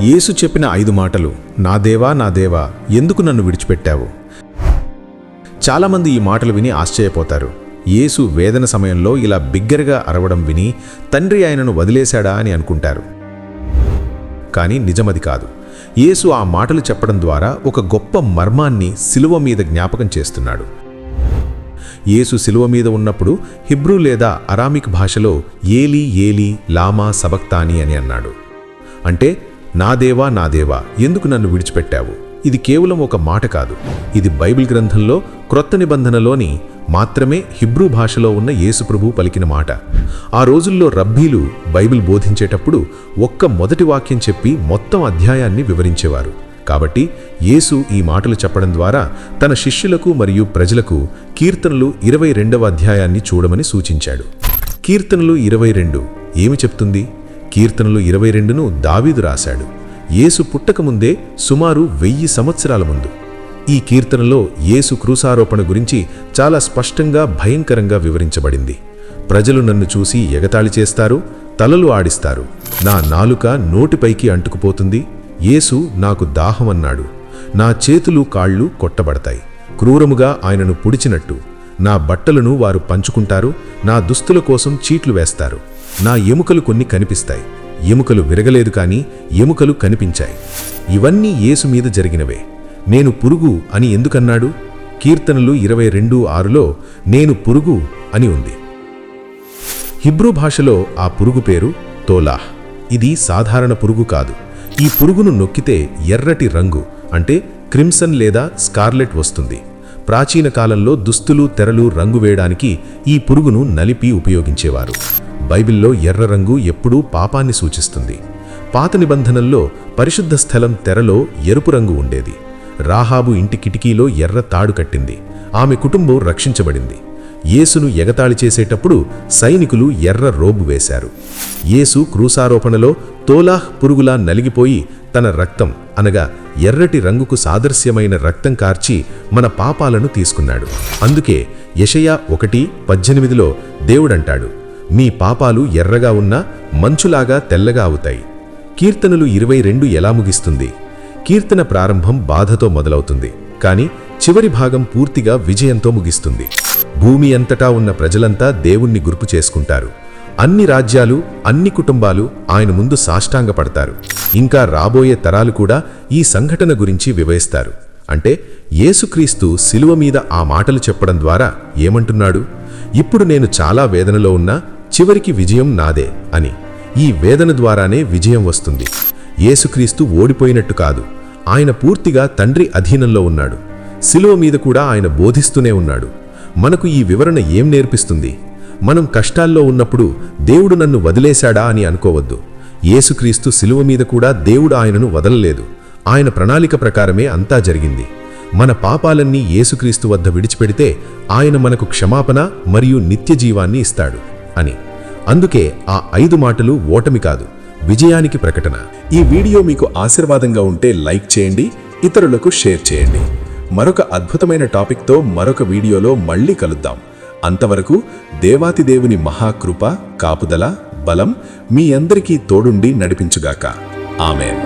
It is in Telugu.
యేసు చెప్పిన 5 మాటలు, నా దేవా నా దేవా ఎందుకు నన్ను విడిచిపెట్టావు? చాలామంది ఈ మాటలు విని ఆశ్చర్యపోతారు. యేసు వేదన సమయంలో ఇలా బిగ్గరగా అరవడం విని తండ్రి ఆయనను వదిలేశాడా అని అనుకుంటారు. కానీ నిజమది కాదు. యేసు ఆ మాటలు చెప్పడం ద్వారా ఒక గొప్ప మర్మాన్ని శిలువ మీద జ్ఞాపకం చేస్తున్నాడు. యేసు శిలువ మీద ఉన్నప్పుడు హిబ్రూ లేదా అరామిక్ భాషలో ఏలీ ఏలీ లామా సబక్తాని అని అన్నాడు. అంటే నా దేవా నా దేవా ఎందుకు నన్ను విడిచిపెట్టావు? ఇది కేవలం ఒక మాట కాదు. ఇది బైబిల్ గ్రంథంలో క్రొత్త నిబంధనలోని మాత్రమే హిబ్రూ భాషలో ఉన్న యేసుప్రభు పలికిన మాట. ఆ రోజుల్లో రబ్బీలు బైబిల్ బోధించేటప్పుడు ఒక్క మొదటి వాక్యం చెప్పి మొత్తం అధ్యాయాన్ని వివరించేవారు. కాబట్టి యేసు ఈ మాటలు చెప్పడం ద్వారా తన శిష్యులకు మరియు ప్రజలకు కీర్తనలు 22వ అధ్యాయాన్ని చూడమని సూచించాడు. కీర్తనలు 22 ఏమి చెప్తుంది? కీర్తనలు 22ను దావీదు రాశాడు. యేసు పుట్టకముందే సుమారు 1000 సంవత్సరాల ముందు. ఈ కీర్తనలో యేసు క్రూసారోపణ గురించి చాలా స్పష్టంగా భయంకరంగా వివరించబడింది. ప్రజలు నన్ను చూసి ఎగతాళి చేస్తారు, తలలు ఆడిస్తారు, నా నాలుక నోటిపైకి అంటుకుపోతుంది. యేసు నాకు దాహమన్నాడు, నా చేతులు కాళ్ళు కొట్టబడతాయి. క్రూరముగా ఆయనను పుడిచినట్టు నా బట్టలను వారు పంచుకుంటారు, నా దుస్తుల కోసం చీట్లు వేస్తారు. నా ఎముకలు కొన్ని కనిపిస్తాయి. ఎముకలు విరగలేదు కానీ ఎముకలు కనిపించాయి. ఇవన్నీ యేసు మీద జరిగినవే. నేను పురుగు అని ఎందుకన్నాడు? కీర్తనలు 22:6లో నేను పురుగు అని ఉంది. హిబ్రూ భాషలో ఆ పురుగు పేరు తోలాహ్. ఇది సాధారణ పురుగు కాదు. ఈ పురుగును నొక్కితే ఎర్రటి రంగు అంటే క్రిమ్సన్ లేదా స్కార్లెట్ వస్తుంది. ప్రాచీన కాలంలో దుస్తులు తెరలు రంగు వేయడానికి ఈ పురుగును నలిపి ఉపయోగించేవారు. బైబిల్లో ఎర్ర రంగు ఎప్పుడూ పాపాన్ని సూచిస్తుంది. పాత నిబంధనల్లో పరిశుద్ధ స్థలం తెరలో ఎరుపు రంగు ఉండేది. రాహాబు ఇంటి కిటికీలో ఎర్ర తాడు కట్టింది. ఆమె కుటుంబం రక్షించబడింది. యేసును ఎగతాళి చేసేటప్పుడు సైనికులు ఎర్ర రోబు వేశారు. యేసు క్రూసారోపణలో తోలాహ్ పురుగులా నలిగిపోయి తన రక్తం అనగా ఎర్రటి రంగుకు సాదృశ్యమైన రక్తం కార్చి మన పాపాలను తీసుకున్నాడు. అందుకే యెషయా 1:18లో దేవుడంటాడు, మీ పాపాలు ఎర్రగా ఉన్నా మంచులాగా తెల్లగా అవుతాయి. కీర్తనలు 22 ఎలా ముగిస్తుంది? కీర్తన ప్రారంభం బాధతో మొదలవుతుంది, కానీ చివరి భాగం పూర్తిగా విజయంతో ముగిస్తుంది. భూమి అంతటా ఉన్న ప్రజలంతా దేవుణ్ణి గుర్తు చేసుకుంటారు. అన్ని రాజ్యాలు, అన్ని కుటుంబాలు ఆయన ముందు సాష్టాంగపడతారు. ఇంకా రాబోయే తరాలు కూడా ఈ సంఘటన గురించి వివరిస్తారు. అంటే యేసుక్రీస్తు శిలువ మీద ఆ మాటలు చెప్పడం ద్వారా ఏమంటున్నాడు? ఇప్పుడు నేను చాలా వేదనలో ఉన్నా చివరికి విజయం నాదే అని. ఈ వేదన ద్వారానే విజయం వస్తుంది. యేసుక్రీస్తు ఓడిపోయినట్టు కాదు. ఆయన పూర్తిగా తండ్రి అధీనంలో ఉన్నాడు. శిలువ మీద కూడా ఆయన బోధిస్తూనే ఉన్నాడు. మనకు ఈ వివరణ ఏం నేర్పిస్తుంది? మనం కష్టాల్లో ఉన్నప్పుడు దేవుడు నన్ను వదిలేశాడా అని అనుకోవద్దు. యేసుక్రీస్తు శిలువ మీద కూడా దేవుడు ఆయనను వదలలేదు. ఆయన ప్రణాళిక ప్రకారమే అంతా జరిగింది. మన పాపాలన్నీ యేసుక్రీస్తు వద్ద విడిచిపెడితే ఆయన మనకు క్షమాపణ మరియు నిత్య జీవాన్ని ఇస్తాడు అని. అందుకే ఆ 5 మాటలు ఓటమి కాదు, విజయానికి ప్రకటన. ఈ వీడియో మీకు ఆశీర్వాదంగా ఉంటే లైక్ చేయండి, ఇతరులకు షేర్ చేయండి. మరొక అద్భుతమైన టాపిక్తో మరొక వీడియోలో మళ్ళీ కలుద్దాం. అంతవరకు దేవాతి దేవుని మహాకృప, కాపుదల, బలం మీ అందరికీ తోడుండి నడిపించుగాక. ఆమేన్.